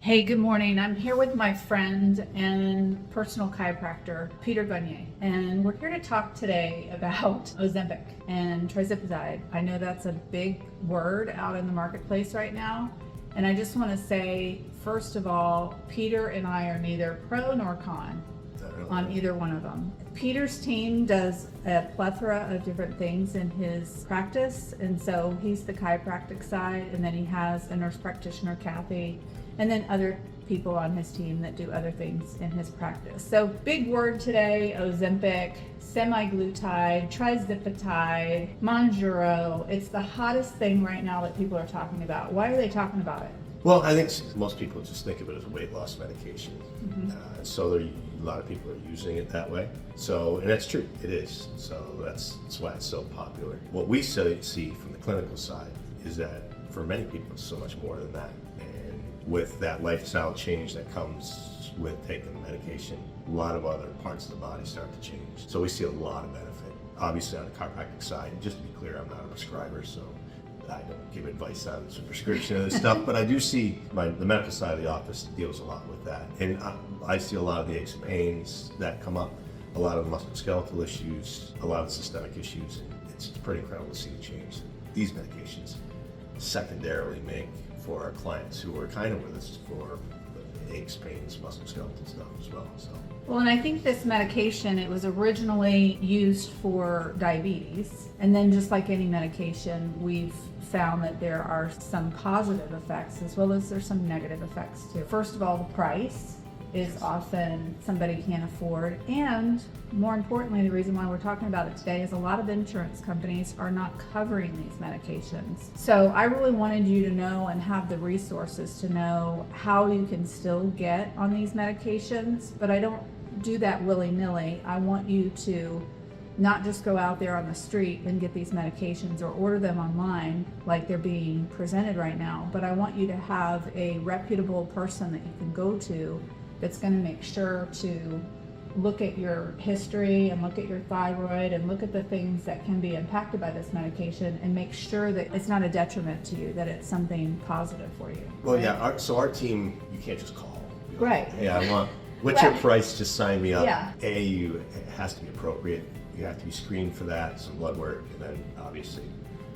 Hey, good morning. I'm here with my friend and personal chiropractor, Peter Gagné, and we're here to talk today about Ozempic and trizipizide. I know that's a big word out in the marketplace right now, and I just want to say, first of all, Peter and I are neither pro nor con on either one of them. Peter's team does a plethora of different things in his practice, and so he's the chiropractic side, and then he has a nurse practitioner, Kathy, and then other people on his team that do other things in his practice. So big word today: Ozempic, semaglutide, trizipizide, Mounjaro. It's the hottest thing right now that people are talking about. Why are they talking about it? Well, I think most people just think of it as a weight loss medication. So a lot of people are using it that way. So, and that's true, it is. So that's why it's so popular. What we see from the clinical side is that for many people, it's so much more than that. And with that lifestyle change that comes with taking the medication, a lot of other parts of the body start to change. So we see a lot of benefit. Obviously on the chiropractic side, just to be clear, I'm not a prescriber, so I don't give advice on the prescription of this stuff, but I do see the medical side of the office deals a lot with that. And I see a lot of the aches and pains that come up, a lot of the musculoskeletal issues, a lot of the systemic issues. And it's pretty incredible to see the change that these medications secondarily make for our clients who are kind of with us for the aches, pains, musculoskeletal stuff as well. So. Well, and I think this medication, it was originally used for diabetes, and then just like any medication, we've found that there are some positive effects as well as there's some negative effects too. First of all, the price is often somebody can't afford, and more importantly, the reason why we're talking about it today is a lot of insurance companies are not covering these medications. So I really wanted you to know and have the resources to know how you can still get on these medications, but I don't do that willy-nilly. I want you to not just go out there on the street and get these medications or order them online like they're being presented right now, but I want you to have a reputable person that you can go to that's going to make sure to look at your history and look at your thyroid and look at the things that can be impacted by this medication and make sure that it's not a detriment to you, that it's something positive for you. Well, yeah, so our team, you can't just call. Right. Yeah, what's your price? Just sign me up. Yeah. It has to be appropriate. You have to be screened for that, some blood work, and then obviously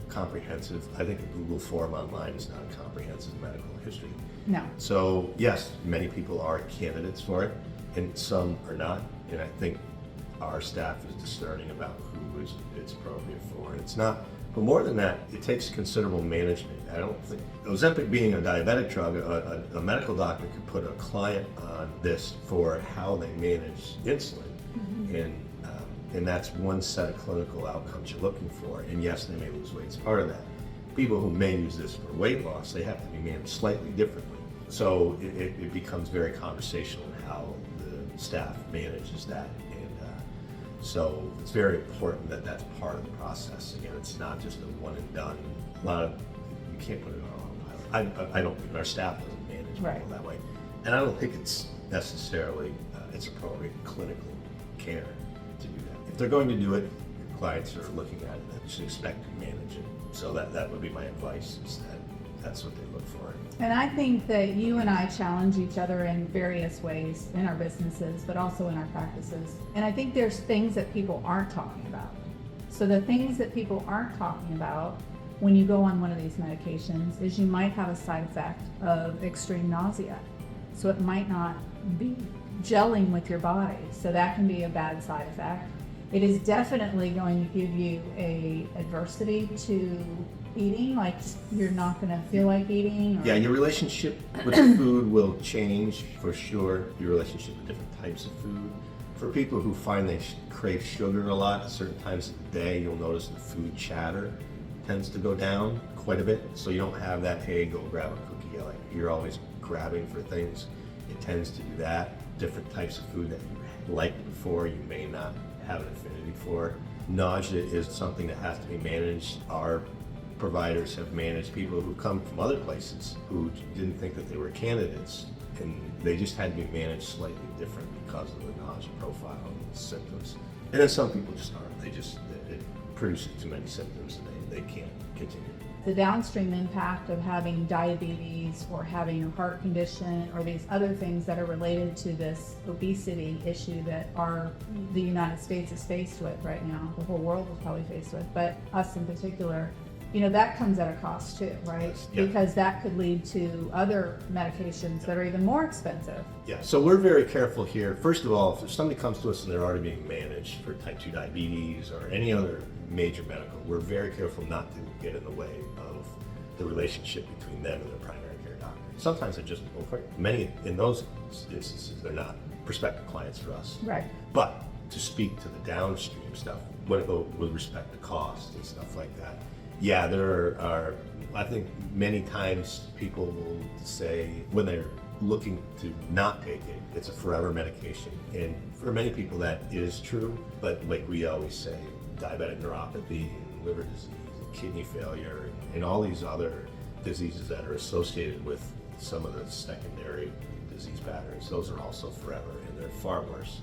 comprehensive. I think the Google form online is not a comprehensive medical history. No. So yes, many people are candidates for it, and some are not. And I think our staff is discerning about who it's appropriate for, and it's not. But more than that, it takes considerable management. I don't think Ozempic being a diabetic drug, a medical doctor could put a client on this for how they manage insulin, and that's one set of clinical outcomes you're looking for. And yes, they may lose weight. It's part of that. People who may use this for weight loss, they have to be managed slightly differently. So it becomes very conversational in how the staff manages that. So it's very important that that's part of the process. Again, it's not just a one and done. A lot of, you can't put it on autopilot. I don't think our staff doesn't manage people that way. And I don't think it's necessarily, it's appropriate clinical care to do that. If they're going to do it, your clients are looking at it, they should expect to manage it. So that would be my advice, is that that's what they look for. And I think that you and I challenge each other in various ways in our businesses, but also in our practices. And I think there's things that people aren't talking about. So the things that people aren't talking about when you go on one of these medications is you might have a side effect of extreme nausea. So it might not be gelling with your body. So that can be a bad side effect. It is definitely going to give you a adversity to eating, like you're not going to feel like eating. Yeah, your relationship with food will change for sure. Your relationship with different types of food. For people who find they crave sugar a lot at certain times of the day, you'll notice the food chatter tends to go down quite a bit. So you don't have that, hey, go grab a cookie. Like you're always grabbing for things. It tends to do that. Different types of food that you liked before, you may not have an affinity for. Nausea is something that has to be managed. Our providers have managed people who come from other places who didn't think that they were candidates, and they just had to be managed slightly different because of the nausea profile and the symptoms. And then some people just aren't. It produces too many symptoms and they can't continue. the downstream impact of having diabetes or having a heart condition or these other things that are related to this obesity issue that the United States is faced with right now, the whole world is probably faced with, but us in particular, that comes at a cost too, right? Yeah. Because that could lead to other medications that are even more expensive. Yeah, so we're very careful here. First of all, if somebody comes to us and they're already being managed for type 2 diabetes or any other major medical, we're very careful not to get in the way of the relationship between them and their primary care doctor. Sometimes they're just, many in those instances, they're not prospective clients for us. Right. But to speak to the downstream stuff, with respect to cost and stuff like that, yeah, there are, I think many times people will say when they're looking to not take it, it's a forever medication. And for many people that is true, but like we always say, diabetic neuropathy and liver disease and kidney failure and all these other diseases that are associated with some of the secondary disease patterns, those are also forever and they're far worse.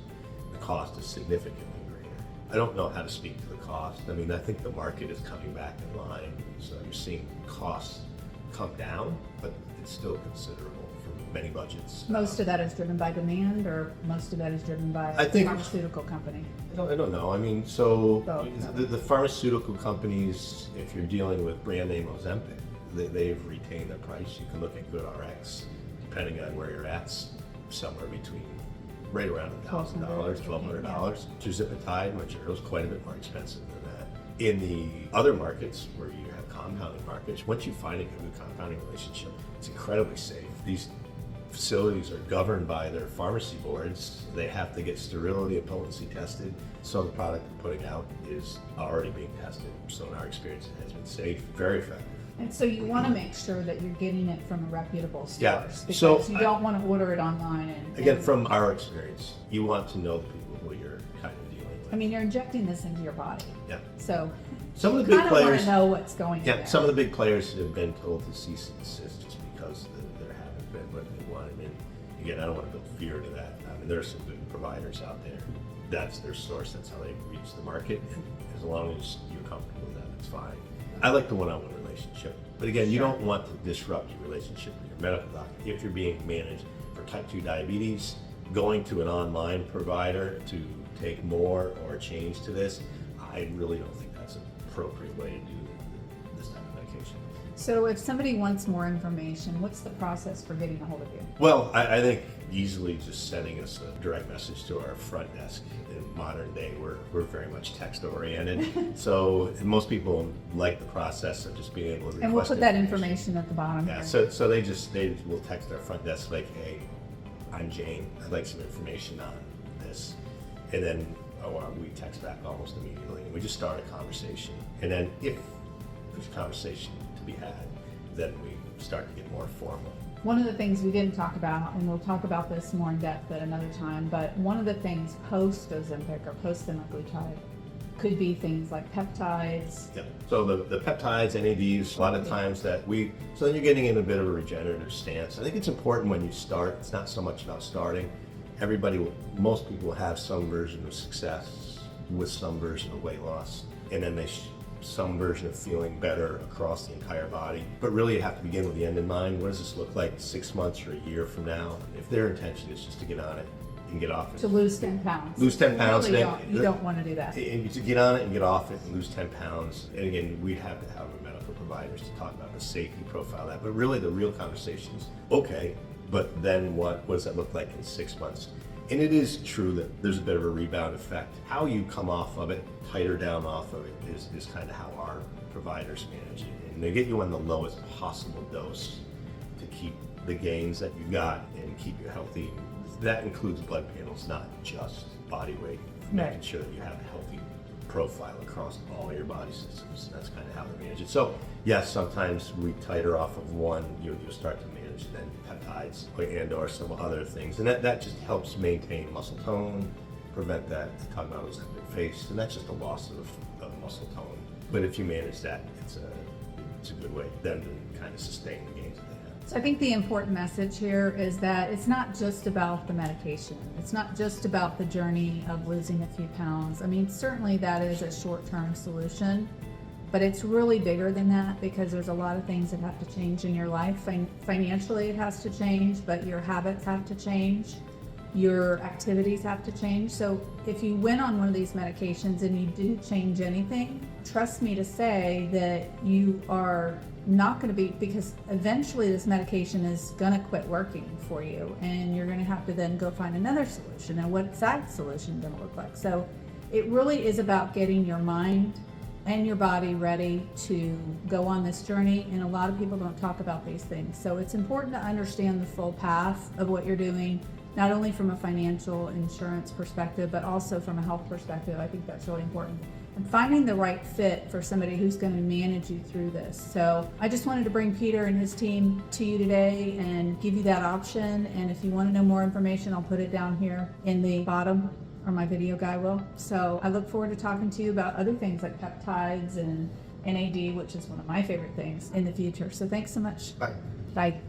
The cost is significantly greater. I don't know how to speak to the cost. I mean, I think the market is coming back in line, so you're seeing costs come down, but it's still considerable for many budgets. Most of that is driven by demand, or most of that is driven by I think- a pharmaceutical company? I don't know. I mean, so Both. the pharmaceutical companies, if you're dealing with brand name Ozempic, they've retained the price. You can look at GoodRx, depending on where you're at, somewhere between right around $1,000, $1,200. Tirzepatide, Mounjaro is quite a bit more expensive than that. In the other markets where you have compounding markets, once you find a good compounding relationship, it's incredibly safe. These facilities are governed by their pharmacy boards. They have to get sterility and potency tested. So the product they're putting out is already being tested. So in our experience, it has been safe, very effective. And so you want to make sure that you're getting it from a reputable source, Yeah, because so you don't want to order it online. Again, from our experience, you want to know the people who you're kind of dealing with. I mean, you're injecting this into your body, Yeah. so Some of you the big kind of want players, to know what's going in yeah, there. some of the big players have been told to cease and desist just because there haven't been what they want. I mean, again, I don't want to build fear to that. I mean, there are some good providers out there. That's their source. That's how they reach the market. And as long as you're comfortable with that, it's fine. I like the one-on-one relationship. But again, you don't want to disrupt your relationship with your medical doctor. If you're being managed for type 2 diabetes, going to an online provider to take more or change to this, I really don't think that's an appropriate way to do this type of medication. So if somebody wants more information, what's the process for getting a hold of you? Well, I think easily just sending us a direct message to our front desk. In modern day, we're very much text oriented. So most people like the process of just being able to request And we'll put that information at the bottom. Yeah, here. so they will text our front desk like, hey, I'm Jane, I'd like some information on this. And then we text back almost immediately. And we just start a conversation. And then if there's a conversation to be had, then we start to get more formal. One of the things we didn't talk about, and we'll talk about this more in depth at another time, but one of the things post Ozempic or post semaglutide could be things like peptides. Yeah. So the peptides, NADs, a lot of times so then you're getting in a bit of a regenerative stance. I think it's important when you start, it's not so much about starting. Most people have some version of success with some version of weight loss, and then some version of feeling better across the entire body. But really you have to begin with the end in mind. What does this look like 6 months or a year from now? If their intention is just to get on it and get off it. To lose 10 pounds. Lose 10 pounds. Really you don't want to do that. And to get on it and get off it and lose 10 pounds. And again, we'd have to have medical providers to talk about the safety profile of that. But really the real conversation is, okay, but then what does that look like in 6 months? And it is true that there's a bit of a rebound effect. How you come off of it, tighter down off of it, is kind of how our providers manage it. And they get you on the lowest possible dose to keep the gains that you got and keep you healthy. That includes blood panels, not just body weight. Making sure that you have a healthy profile across all your body systems. That's kind of how they manage it. So yes, sometimes we tighter off of one, you'll start to manage then peptides and or some other things. And that just helps maintain muscle tone, prevent that, talk about Ozempic face, and that's just a loss of muscle tone. But if you manage that, it's a good way then to kind of sustain the gains that they have. So I think the important message here is that it's not just about the medication. It's not just about the journey of losing a few pounds. I mean, certainly that is a short-term solution, But it's really bigger than that because there's a lot of things that have to change in your life. Financially, it has to change, but your habits have to change. Your activities have to change. So if you went on one of these medications and you didn't change anything, trust me to say that you are not going to be, because eventually this medication is going to quit working for you and you're going to have to then go find another solution. And what's that solution going to look like? So it really is about getting your mind and your body ready to go on this journey, and a lot of people don't talk about these things. So it's important to understand the full path of what you're doing, not only from a financial insurance perspective, but also from a health perspective. I think that's really important. And finding the right fit for somebody who's going to manage you through this. So I just wanted to bring Peter and his team to you today and give you that option. And if you want to know more information, I'll put it down here in the bottom, or my video guy will. So I look forward to talking to you about other things like peptides and NAD, which is one of my favorite things, in the future. So thanks so much. Bye. Bye.